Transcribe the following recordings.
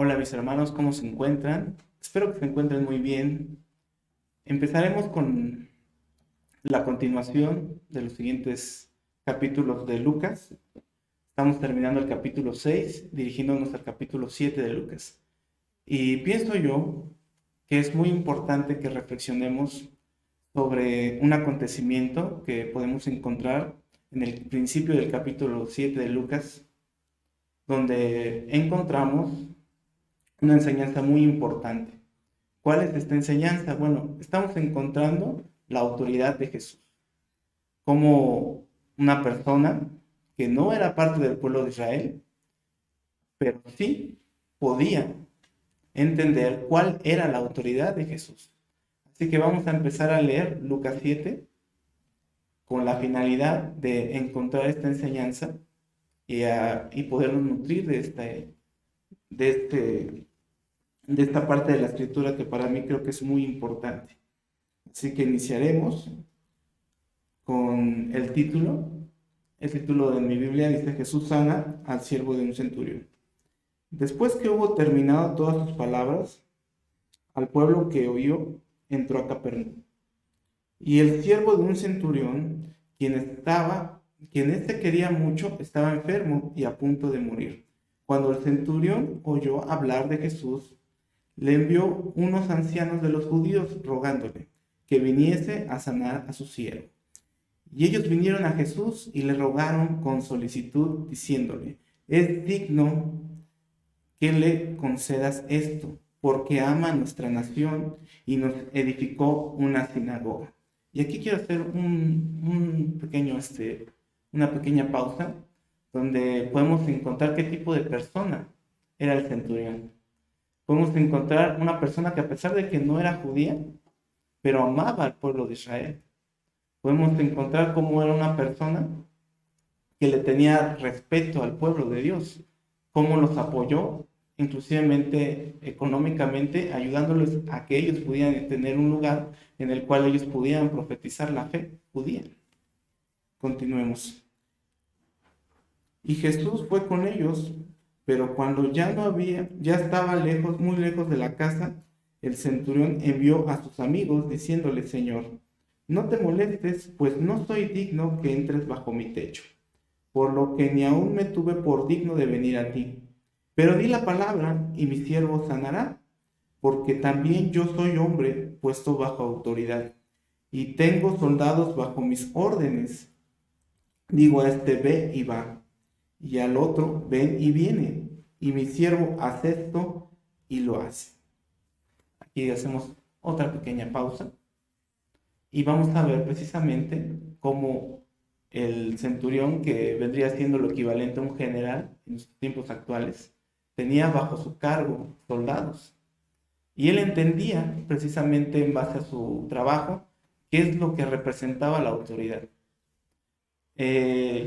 Hola mis hermanos, ¿cómo se encuentran? Espero que se encuentren muy bien. Empezaremos con la continuación de los siguientes capítulos de Lucas. Estamos terminando el capítulo 6, dirigiéndonos al capítulo 7 de Lucas. Y pienso yo que es muy importante que reflexionemos sobre un acontecimiento que podemos encontrar en el principio del capítulo 7 de Lucas, donde encontramos una enseñanza muy importante. ¿Cuál es esta enseñanza? Bueno, estamos encontrando la autoridad de Jesús como una persona que no era parte del pueblo de Israel, pero sí podía entender cuál era la autoridad de Jesús. Así que vamos a empezar a leer Lucas 7 con la finalidad de encontrar esta enseñanza y podernos nutrir de este de esta parte de la escritura que para mí creo que es muy importante. Así que iniciaremos con el título. El título de mi Biblia dice: Jesús sana al siervo de un centurión. Después que hubo terminado todas sus palabras, al pueblo que oyó entró a Capernaum. Y el siervo de un centurión, quien éste quería mucho, estaba enfermo y a punto de morir. Cuando el centurión oyó hablar de Jesús, le envió unos ancianos de los judíos rogándole que viniese a sanar a su siervo. Y ellos vinieron a Jesús y le rogaron con solicitud, diciéndole: es digno que le concedas esto, porque ama a nuestra nación y nos edificó una sinagoga. Y aquí quiero hacer una pequeña pausa, donde podemos encontrar qué tipo de persona era el centurión. Podemos encontrar una persona que, a pesar de que no era judía, pero amaba al pueblo de Israel. Podemos encontrar cómo era una persona que le tenía respeto al pueblo de Dios, cómo los apoyó, inclusivemente económicamente, ayudándoles a que ellos pudieran tener un lugar en el cual ellos pudieran profetizar la fe judía. Continuemos. Y Jesús fue con ellos, pero cuando ya estaba lejos, muy lejos de la casa, el centurión envió a sus amigos diciéndole: Señor, no te molestes, pues no soy digno que entres bajo mi techo, por lo que ni aún me tuve por digno de venir a ti. Pero di la palabra y mi siervo sanará, porque también yo soy hombre puesto bajo autoridad, y tengo soldados bajo mis órdenes. Digo a este: ve y va, y al otro: ven y viene, y mi siervo hace esto y lo hace. Aquí hacemos otra pequeña pausa y vamos a ver precisamente cómo el centurión, que vendría siendo lo equivalente a un general en los tiempos actuales, tenía bajo su cargo soldados. Y él entendía, precisamente en base a su trabajo, qué es lo que representaba la autoridad.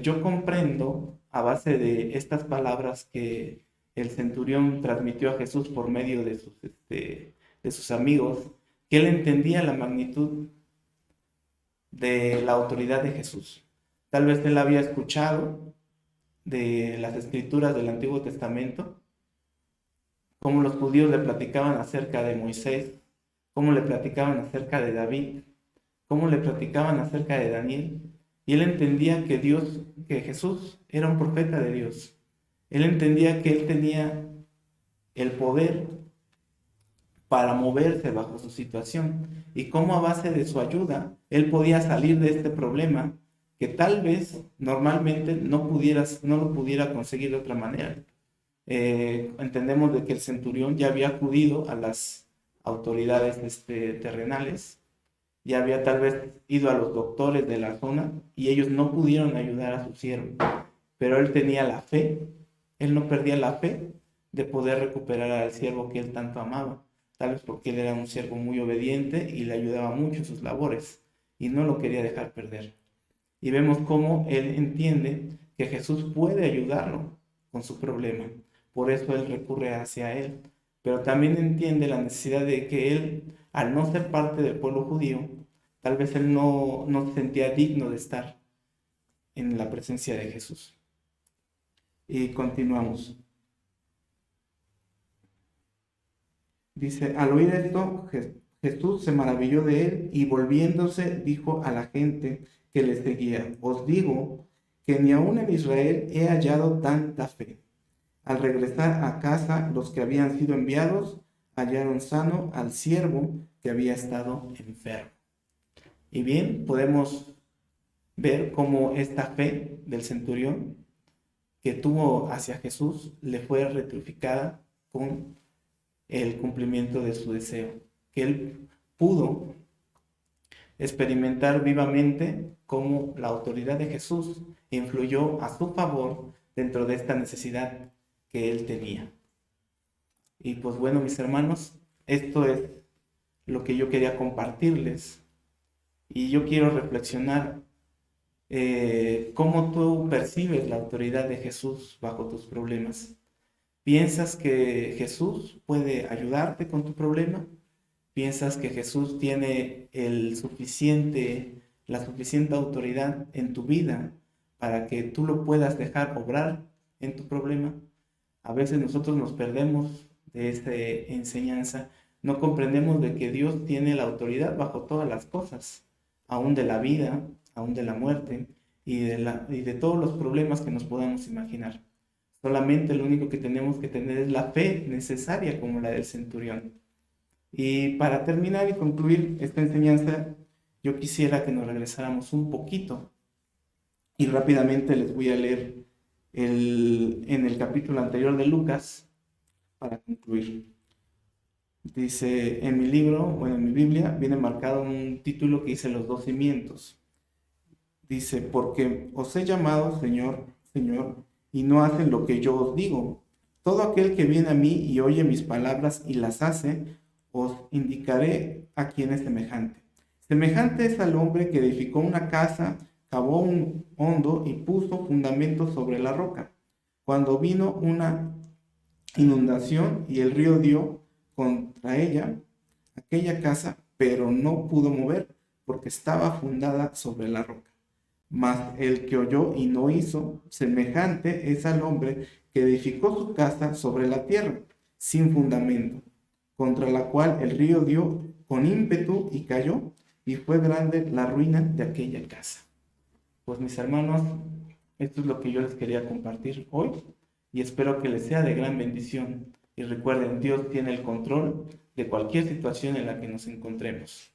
Yo comprendo, a base de estas palabras que el centurión transmitió a Jesús por medio de sus amigos, que él entendía la magnitud de la autoridad de Jesús. Tal vez él había escuchado de las escrituras del Antiguo Testamento, cómo los judíos le platicaban acerca de Moisés, cómo le platicaban acerca de David, cómo le platicaban acerca de Daniel. Y él entendía que Jesús era un profeta de Dios. Él entendía que él tenía el poder para moverse bajo su situación y cómo, a base de su ayuda, él podía salir de este problema que tal vez normalmente no lo pudiera conseguir de otra manera. Entendemos de que el centurión ya había acudido a las autoridades terrenales, ya había tal vez ido a los doctores de la zona y ellos no pudieron ayudar a su siervo, pero él tenía la fe, él no perdía la fe de poder recuperar al siervo que él tanto amaba, tal vez porque él era un siervo muy obediente y le ayudaba mucho en sus labores y no lo quería dejar perder. Y vemos cómo él entiende que Jesús puede ayudarlo con su problema, por eso él recurre hacia él, pero también entiende la necesidad de que él, al no ser parte del pueblo judío, tal vez él no se sentía digno de estar en la presencia de Jesús. Y continuamos. Dice, al oír esto, Jesús se maravilló de él y volviéndose dijo a la gente que le seguía, os digo que ni aun en Israel he hallado tanta fe. Al regresar a casa, los que habían sido enviados hallaron sano al siervo que había estado enfermo. Y bien, podemos ver cómo esta fe del centurión que tuvo hacia Jesús le fue rectificada con el cumplimiento de su deseo, que él pudo experimentar vivamente cómo la autoridad de Jesús influyó a su favor dentro de esta necesidad que él tenía. Y pues bueno, mis hermanos, esto es lo que yo quería compartirles. Y yo quiero reflexionar cómo tú percibes la autoridad de Jesús bajo tus problemas. ¿Piensas que Jesús puede ayudarte con tu problema? ¿Piensas que Jesús tiene la suficiente autoridad en tu vida para que tú lo puedas dejar obrar en tu problema? A veces nosotros nos perdemos de esta enseñanza, no comprendemos de que Dios tiene la autoridad bajo todas las cosas, aún de la vida, aún de la muerte y de todos los problemas que nos podamos imaginar. Solamente lo único que tenemos que tener es la fe necesaria como la del centurión. Y para terminar y concluir esta enseñanza, yo quisiera que nos regresáramos un poquito y rápidamente les voy a leer en el capítulo anterior de Lucas para concluir. Dice en mi libro, bueno, en mi Biblia, viene marcado un título que dice los dos cimientos. Dice, porque os he llamado Señor, Señor, y no hacen lo que yo os digo. Todo aquel que viene a mí y oye mis palabras y las hace, os indicaré a quién es semejante. Semejante es al hombre que edificó una casa, cavó un hondo y puso fundamentos sobre la roca. Cuando vino una inundación y el río dio contra ella, aquella casa, pero no pudo mover porque estaba fundada sobre la roca. Mas el que oyó y no hizo, semejante es al hombre que edificó su casa sobre la tierra, sin fundamento, contra la cual el río dio con ímpetu y cayó, y fue grande la ruina de aquella casa. Pues mis hermanos, esto es lo que yo les quería compartir hoy, y espero que les sea de gran bendición. Y recuerden, Dios tiene el control de cualquier situación en la que nos encontremos.